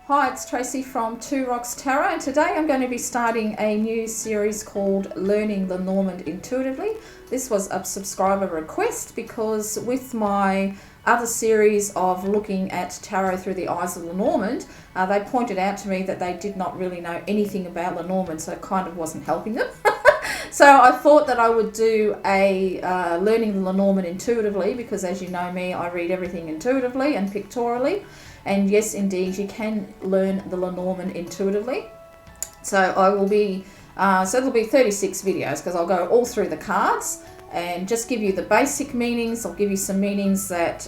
Hi, it's Tracy from Two Rocks Tarot, and today I'm going to be starting a new series called Learning Lenormand Intuitively. This was a subscriber request because with my other series of looking at tarot through the eyes of Lenormand, they pointed out to me that they did not really know anything about Lenormand, so it kind of wasn't helping them. So I thought that I would do a Learning Lenormand Intuitively, because as you know me, I read everything intuitively and pictorially. And yes, indeed, you can learn the Lenormand intuitively. So I will be, so it'll be 36 videos because I'll go all through the cards and just give you the basic meanings. I'll give you some meanings that,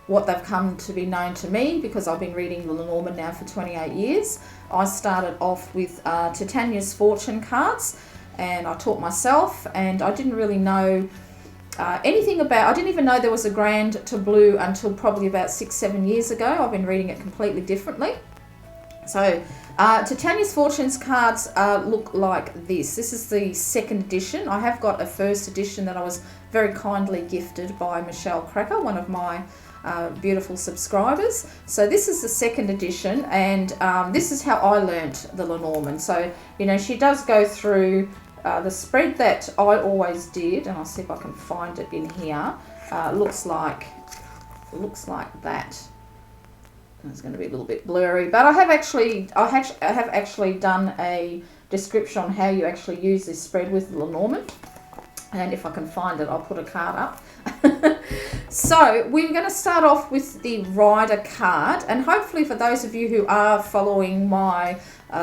what they've come to be known to me, because I've been reading the Lenormand now for 28 years. I started off with Titania's fortune cards, and I taught myself, and I didn't really know anything about, I didn't even know there was a grand to blue until probably about 6-7 years ago. I've been reading it completely differently. So Titania's Fortunes cards look like this. This is the second edition. I have got a first edition that I was very kindly gifted by Michelle Cracker, one of my beautiful subscribers. So this is the second edition, and this is how I learnt the Lenormand. So, you know, she does go through the spread that I always did, and I'll see if I can find it in here. Looks like that. It's going to be a little bit blurry, but I have actually done a description on how you actually use this spread with Lenormand, and if I can find it, I'll put a card up. So we're going to start off with the Rider card, and hopefully for those of you who are following my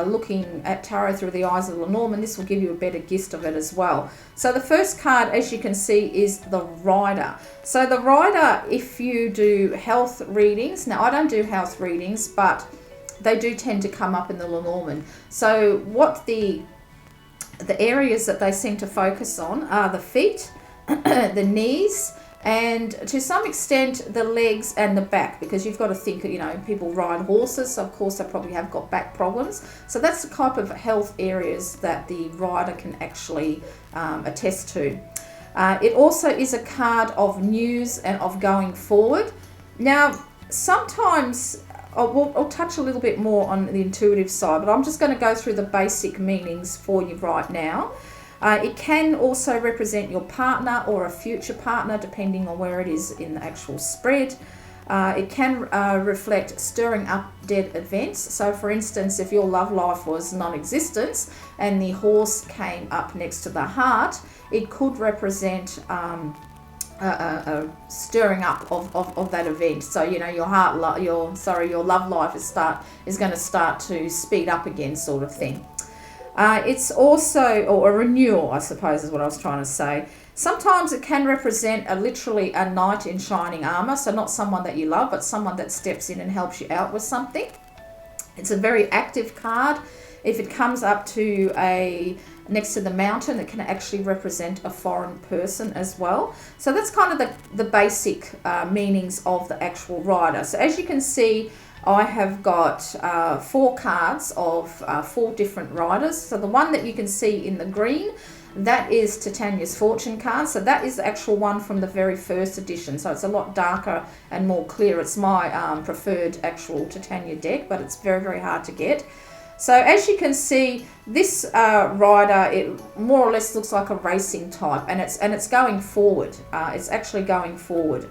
looking at tarot through the eyes of Lenormand, this will give you a better gist of it as well. So the first card, as you can see, is the Rider. So the Rider, if you do health readings, now I don't do health readings, but they do tend to come up in the Lenormand. So what the areas that they seem to focus on are the feet, the knees, and to some extent the legs and the back, because you've got to think, you know, people ride horses, so of course they probably have got back problems. So that's the type of health areas that the Rider can actually attest to. It also is a card of news and of going forward. Now sometimes I'll touch a little bit more on the intuitive side, but I'm just going to go through the basic meanings for you right now. It can also represent your partner or a future partner, depending on where it is in the actual spread. It can reflect stirring up dead events. So for instance, if your love life was non-existent and the horse came up next to the heart, it could represent a stirring up of that event. So, you know, your love life is going to start to speed up again, sort of thing. It's also, or a renewal, I suppose is what I was trying to say. Sometimes it can represent literally a knight in shining armor, so not someone that you love, but someone that steps in and helps you out with something. It's a very active card. If it comes up to next to the mountain, it can actually represent a foreign person as well. So that's kind of the basic meanings of the actual Rider. So as you can see, I have got 4 cards of 4 different Riders. So the one that you can see in the green, that is Titania's fortune card. So that is the actual one from the very first edition. So it's a lot darker and more clear. It's my preferred actual Titania deck, but it's very, very hard to get. So as you can see, this Rider, it more or less looks like a racing type, and it's going forward. It's actually going forward.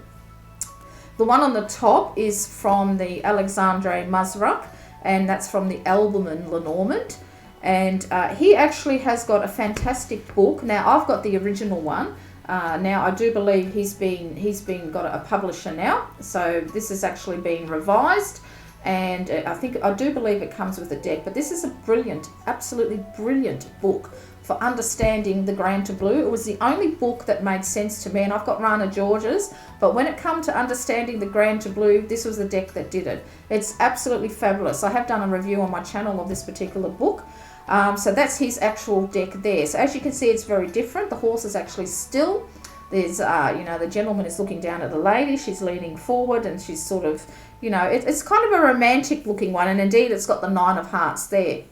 The one on the top is from the Alexandre Mazrak, and that's from the Albumen Lenormand. And he actually has got a fantastic book. Now I've got the original one. Now I do believe he's got a publisher now. So this is actually being revised, and I do believe it comes with a deck. But this is a brilliant, absolutely brilliant book for understanding the Grand to Blue. It was the only book that made sense to me, and I've got Rana George's, but when it come to understanding the Grand to Blue, this was the deck that did it. It's absolutely fabulous. I have done a review on my channel of this particular book. So that's his actual deck there. So as you can see, it's very different. The horse is actually still. There's, you know, the gentleman is looking down at the lady. She's leaning forward, and she's sort of, you know, it's kind of a romantic looking one, and indeed it's got the 9 of Hearts there.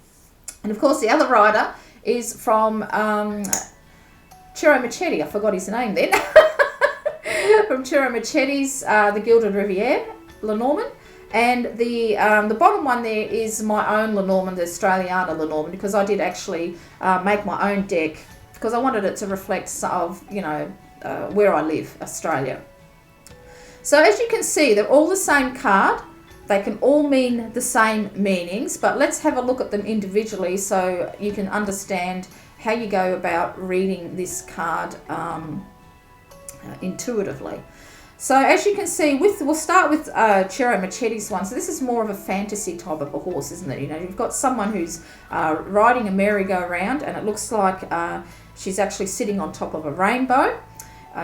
And of course the other Rider is from Ciro Marchetti. I forgot his name then. From Ciro Marchetti's The Gilded Riviera. Lenormand. And the bottom one there is my own Lenormand, the Australiana Lenormand, because I did actually make my own deck because I wanted it to reflect some of, where I live, Australia. So as you can see, they're all the same card. They can all mean the same meanings, but let's have a look at them individually so you can understand how you go about reading this card intuitively. So as you can see, we'll start with Ciro Machetti's one. So this is more of a fantasy type of a horse, isn't it? You've got someone who's riding a merry-go-round, and it looks like she's actually sitting on top of a rainbow.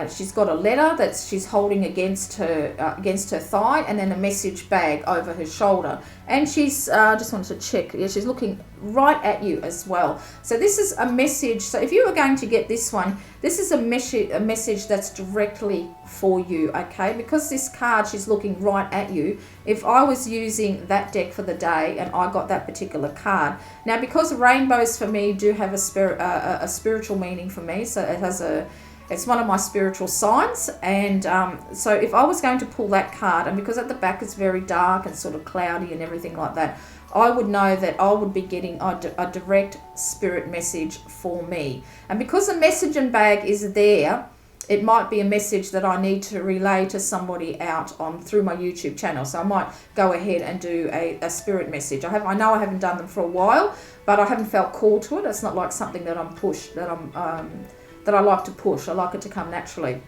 She's got a letter that she's holding against her thigh, and then a message bag over her shoulder. And she's just wanted to check. Yeah, she's looking right at you as well. So this is a message. So if you were going to get this one, this is a message that's directly for you. Okay, because this card, she's looking right at you. If I was using that deck for the day and I got that particular card, now because rainbows for me do have a spiritual meaning for me. So it's one of my spiritual signs, and so if I was going to pull that card, and because at the back it's very dark and sort of cloudy and everything like that, I would know that I would be getting a direct spirit message for me. And because the message and bag is there, it might be a message that I need to relay to somebody out through my YouTube channel. So I might go ahead and do a spirit message. I know I haven't done them for a while, but I haven't felt called to it. It's not like something that that I like to push. I like it to come naturally.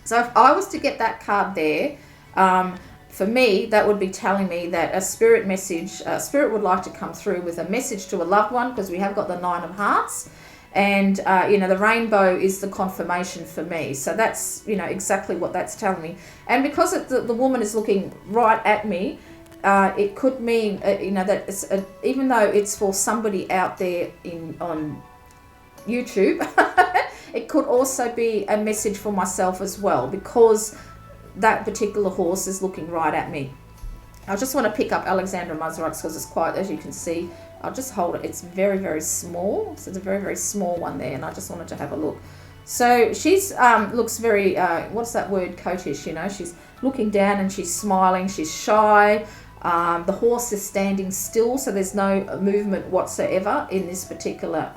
So if I was to get that card there, for me, that would be telling me that a spirit message, spirit would like to come through with a message to a loved one, because we have got the 9 of hearts, and the rainbow is the confirmation for me. So that's exactly what that's telling me. And because the woman is looking right at me, it could mean that it's even though it's for somebody out there on YouTube. It could also be a message for myself as well, because that particular horse is looking right at me. I just want to pick up Alexandra Muzzarux because it's quite, as you can see, I'll just hold it. It's very, very small. So it's a very, very small one there, and I just wanted to have a look. So she's looks very, what's that word, coatish, she's looking down and she's smiling, she's shy. The horse is standing still, so there's no movement whatsoever in this particular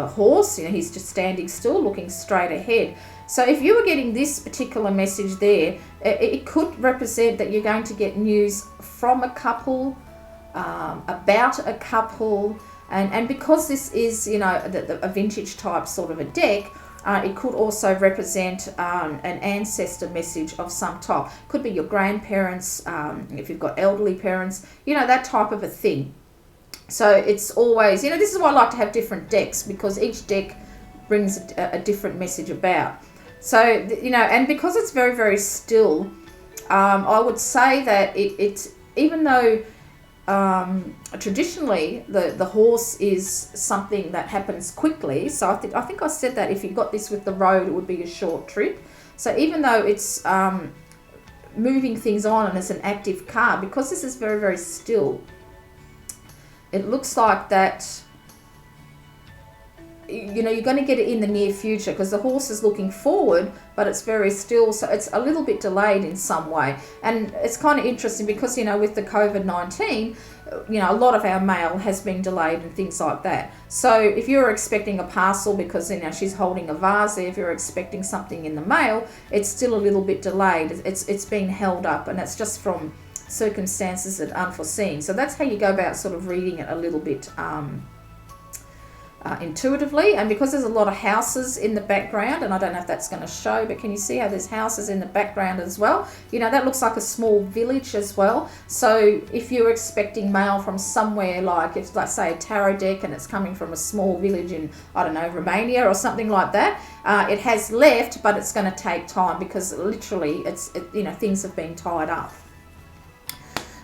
horse. He's just standing still, looking straight ahead. So if you were getting this particular message there, it could represent that you're going to get news from a couple, about a couple, and because this is a vintage type sort of a deck, it could also represent an ancestor message of some type. Could be your grandparents, if you've got elderly parents, that type of a thing. So it's always, this is why I like to have different decks, because each deck brings a different message about. So, and because it's very, very still, I would say that it's, even though traditionally the horse is something that happens quickly. So I think I said that if you got this with the road, it would be a short trip. So even though it's moving things on and it's an active card, because this is very, very still, it looks like that, you're going to get it in the near future, because the horse is looking forward, but it's very still. So it's a little bit delayed in some way. And it's kind of interesting because, with the COVID-19, a lot of our mail has been delayed and things like that. So if you're expecting a parcel, because, she's holding a vase there, if you're expecting something in the mail, it's still a little bit delayed. It's been held up, and that's just from circumstances that are unforeseen. So that's how you go about sort of reading it a little bit intuitively. And because there's a lot of houses in the background, and I don't know if that's going to show, but can you see how there's houses in the background as well? That looks like a small village as well. So if you're expecting mail from somewhere, like if, let's say, a tarot deck and it's coming from a small village in, I don't know, Romania or something like that, it has left, but it's going to take time, because literally things have been tied up.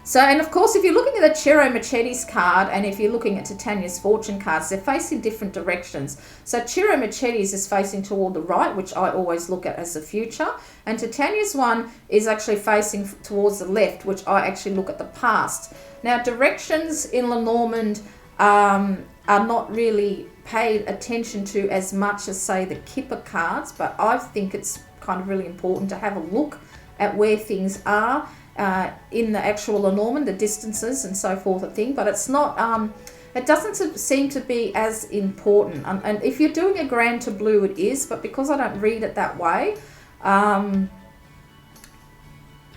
So, and of course, if you're looking at the Ciro Machetti's card, and if you're looking at Titania's fortune cards, they're facing different directions. So Ciro Machetti's is facing toward the right, which I always look at as the future. And Titania's one is actually facing towards the left, which I actually look at the past. Now, directions in Lenormand are not really paid attention to as much as, say, the Kipper cards, but I think it's kind of really important to have a look at where things are in the actual Lenormand, the distances and so forth, but it's not, it doesn't seem to be as important. And if you're doing a grand tableau, it is, but because I don't read it that way,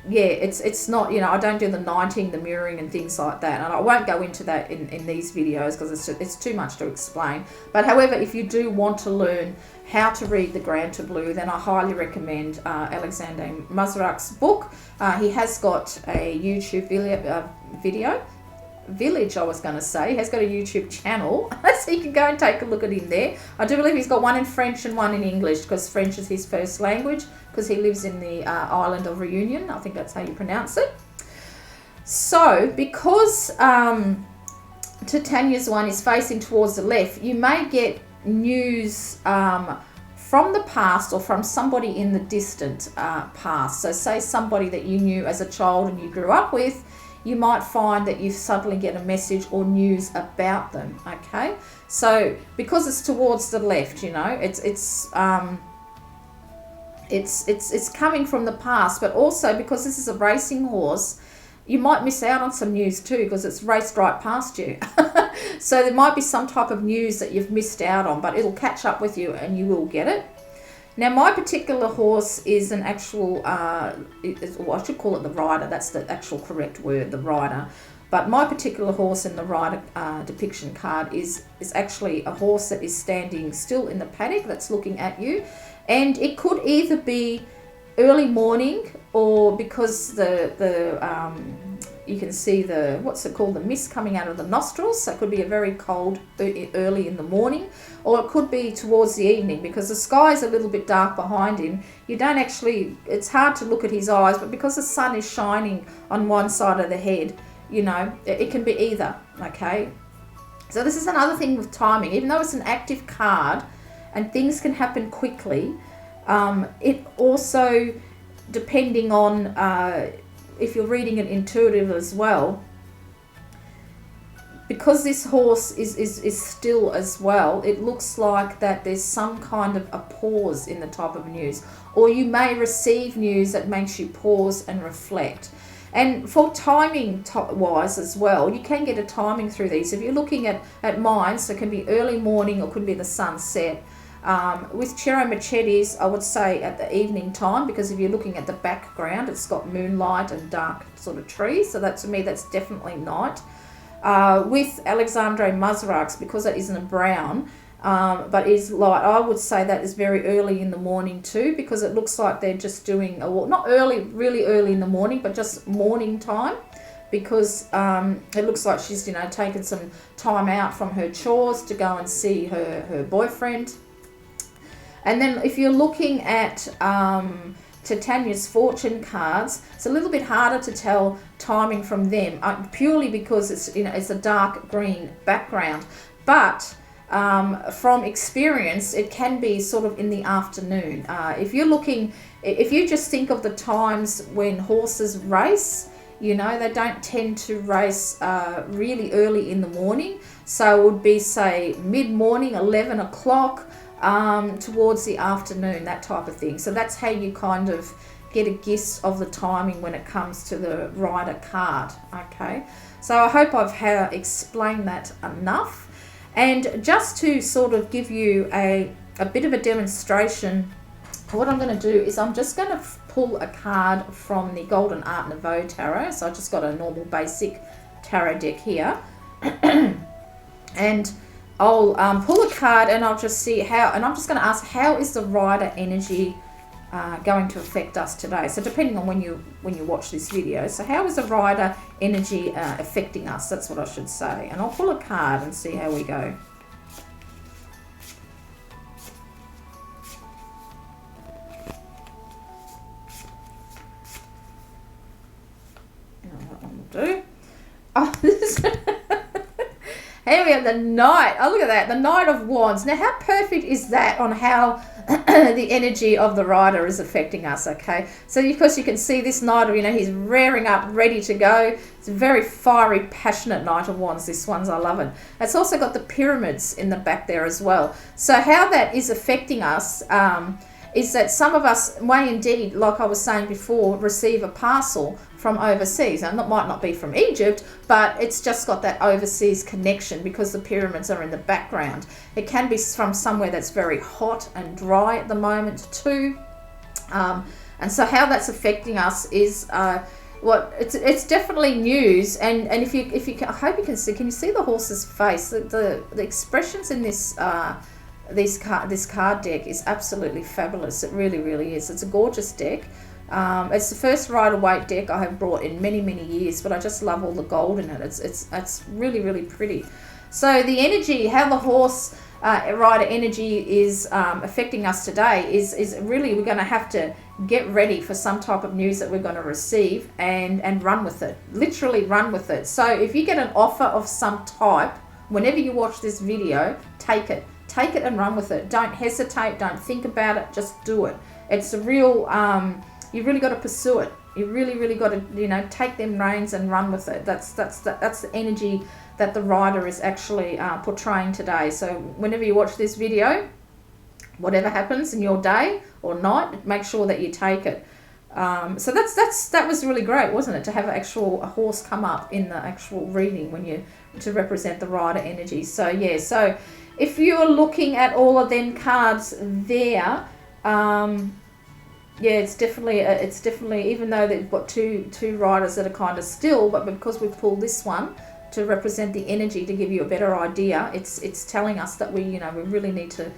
yeah, it's not, I don't do the knighting, the mirroring and things like that. And I won't go into that in these videos because it's too much to explain. But however, if you do want to learn how to read the grand tableau, then I highly recommend Alexander Mazarak's book. He has got a YouTube village, I was going to say. He has got a YouTube channel, so you can go and take a look at him there. I do believe he's got one in French and one in English, because French is his first language, because he lives in the island of Reunion. I think that's how you pronounce it. So because Titania's one is facing towards the left, you may get news from the past or from somebody in the distant past. So say somebody that you knew as a child and you grew up with, you might find that you suddenly get a message or news about them. Okay, so because it's towards the left, it's coming from the past, but also because this is a racing horse, you might miss out on some news too, because it's raced right past you. So there might be some type of news that you've missed out on, but it'll catch up with you and you will get it. Now, my particular horse is an actual, I should call it the rider. That's the actual correct word, the rider. But my particular horse in the rider depiction card is actually a horse that is standing still in the paddock that's looking at you. And it could either be early morning, or because you can see the mist coming out of the nostrils, so it could be a very cold early in the morning, or it could be towards the evening, because the sky is a little bit dark behind him. It's hard to look at his eyes, but because the sun is shining on one side of the head, it can be either, okay? So this is another thing with timing. Even though it's an active card and things can happen quickly, it also, depending on if you're reading it intuitive as well, because this horse is still as well, it looks like that there's some kind of a pause in the type of news, or you may receive news that makes you pause and reflect. And for timing wise as well, you can get a timing through these. If you're looking at mine, so it can be early morning or could be the sunset. With Cerro Machetes, I would say at the evening time, because if you're looking at the background, it's got moonlight and dark sort of trees. So to me, that's definitely night. With Alexandre Mazarak's, because that isn't a brown, but is light, I would say that is very early in the morning too, because it looks like they're just doing a walk, not really early in the morning, but just morning time, because it looks like she's taken some time out from her chores to go and see her boyfriend. And then if you're looking at Titania's fortune cards, it's a little bit harder to tell timing from them, purely because it's a dark green background. But from experience, it can be sort of in the afternoon. If you just think of the times when horses race, they don't tend to race really early in the morning. So it would be, say, mid-morning, 11 o'clock, towards the afternoon, that type of thing. So that's how you kind of get a guess of the timing when it comes to the rider card. Okay, so I hope I've explained that enough. And just to sort of give you a bit of a demonstration, what I'm going to do is I'm just going to pull a card from the Golden Art Nouveau Tarot. So I just got a normal basic tarot deck here. And I'll pull a card and I'll just see how, and I'm just going to ask, how is the rider energy going to affect us today? So depending on when you watch this video, so how is the rider energy affecting us? That's what I should say. And I'll pull a card and see how we go. That one will do. Oh, this is here we have the Knight. Oh, look at that. The Knight of Wands. Now, how perfect is that on how the energy of the rider is affecting us, okay? So, of course, you can see this Knight, he's rearing up, ready to go. It's a very fiery, passionate Knight of Wands. This one's, I love it. It's also got the pyramids in the back there as well. So, how that is affecting us, is that some of us may indeed, like I was saying before, receive a parcel from overseas. And that might not be from Egypt, but it's just got that overseas connection because the pyramids are in the background. It can be from somewhere that's very hot and dry at the moment too. And so how that's affecting us is it's definitely news. And if you can, I hope you can see. Can you see the horse's face? The expressions in this card deck is absolutely fabulous. It really, really is. It's a gorgeous deck. It's the first Rider-Waite deck I have brought in many, many years, but I just love all the gold in it. It's really, really pretty. So the energy, how the horse rider energy is affecting us today is really, we're going to have to get ready for some type of news that we're going to receive and run with it. Literally run with it. So if you get an offer of some type, whenever you watch this video, take it. Take it and run with it. Don't hesitate. Don't think about it. Just do it. It's a real, you've really got to pursue it. You really, really got to, take them reins and run with it. That's the energy that the rider is actually portraying today. So whenever you watch this video, whatever happens in your day or night, make sure that you take it. So that was really great, wasn't it, to have a horse come up in the actual reading to represent the rider energy. So yeah, so if you're looking at all of them cards there, it's definitely, even though they've got two riders that are kind of still, but because we've pulled this one to represent the energy to give you a better idea, it's telling us that we really need to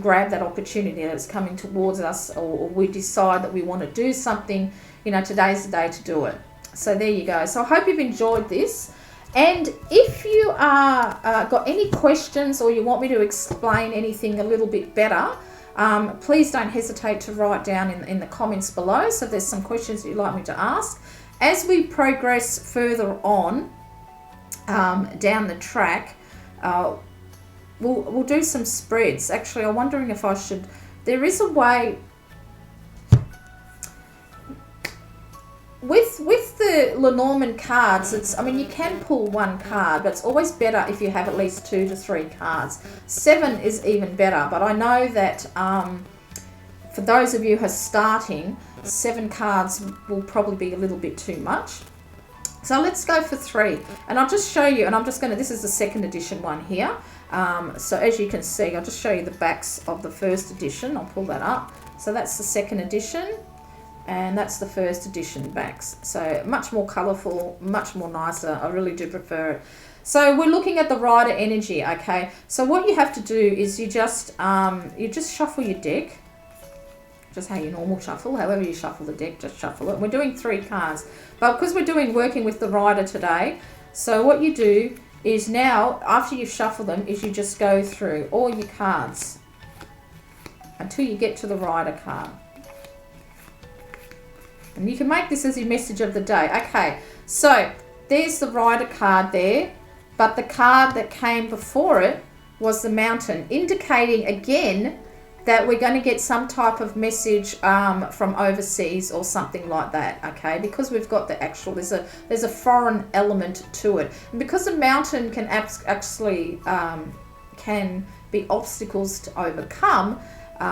grab that opportunity that's coming towards us, or we decide that we want to do something. Today's the day to do it. So there you go. So I hope you've enjoyed this. And if you got any questions or you want me to explain anything a little bit better, please don't hesitate to write down in the comments below. So if there's some questions you'd like me to ask. As we progress further on down the track, we'll do some spreads. Actually, I'm wondering if I should. There is a way with the Lenormand cards. You can pull one card, but it's always better if you have at least 2 to 3 cards. 7 is even better, but I know that for those of you who are starting, 7 cards will probably be a little bit too much. So let's go for 3, and I'll just show you. And I'm just going to. This is the second edition one here. So as you can see, I'll just show you the backs of the first edition. I'll pull that up. So that's the second edition, and that's the first edition backs. So much more colourful, much more nicer. I really do prefer it. So we're looking at the rider energy, okay? So what you have to do is you just shuffle your deck, just how you normal shuffle. However you shuffle the deck, just shuffle it. We're doing 3 cards, but because we're working with the rider today, so what you do is now, after you shuffle them, is you just go through all your cards until you get to the rider card. And you can make this as your message of the day. Okay, so there's the rider card there, but the card that came before it was the mountain, indicating again that we're going to get some type of message from overseas or something like that, okay? Because we've got the actual, there's a foreign element to it. And because the mountain can actually can be obstacles to overcome,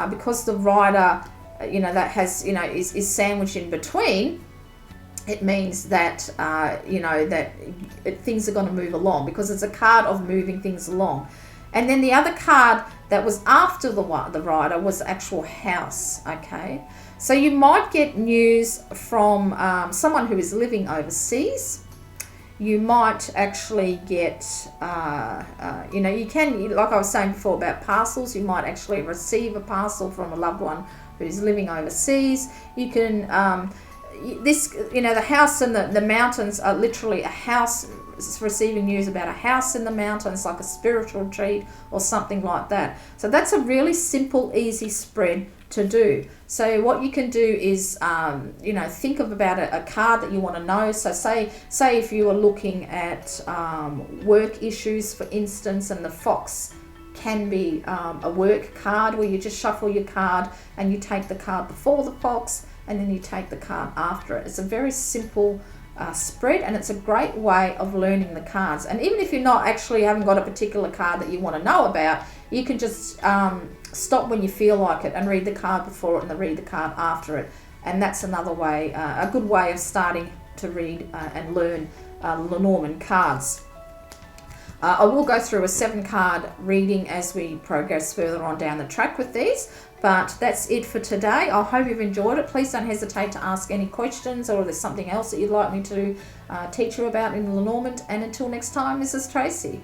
because the rider, that has, is sandwiched in between, it means that, things are going to move along, because it's a card of moving things along. And then the other card that was after the rider was the actual house, okay? So you might get news from someone who is living overseas. You might actually get, you can, like I was saying before about parcels, you might actually receive a parcel from a loved one who's living overseas. You can, the house and the mountains are literally a house. It's receiving news about a house in the mountains, like a spiritual retreat or something like that. So that's a really simple, easy spread to do. So what you can do is, think of about a card that you want to know. So say if you are looking at work issues, for instance, and the fox can be a work card, where you just shuffle your card and you take the card before the fox and then you take the card after it. It's a very simple spread, and it's a great way of learning the cards. And even if you're not actually haven't got a particular card that you want to know about, you can just stop when you feel like it and read the card before it and then read the card after it. And that's another way, a good way of starting to read and learn Lenormand cards. I will go through a 7-card reading as we progress further on down the track with these, but that's it for today. I hope you've enjoyed it. Please don't hesitate to ask any questions, or if there's something else that you'd like me to teach you about in Lenormand. And until next time, Mrs. Tracy.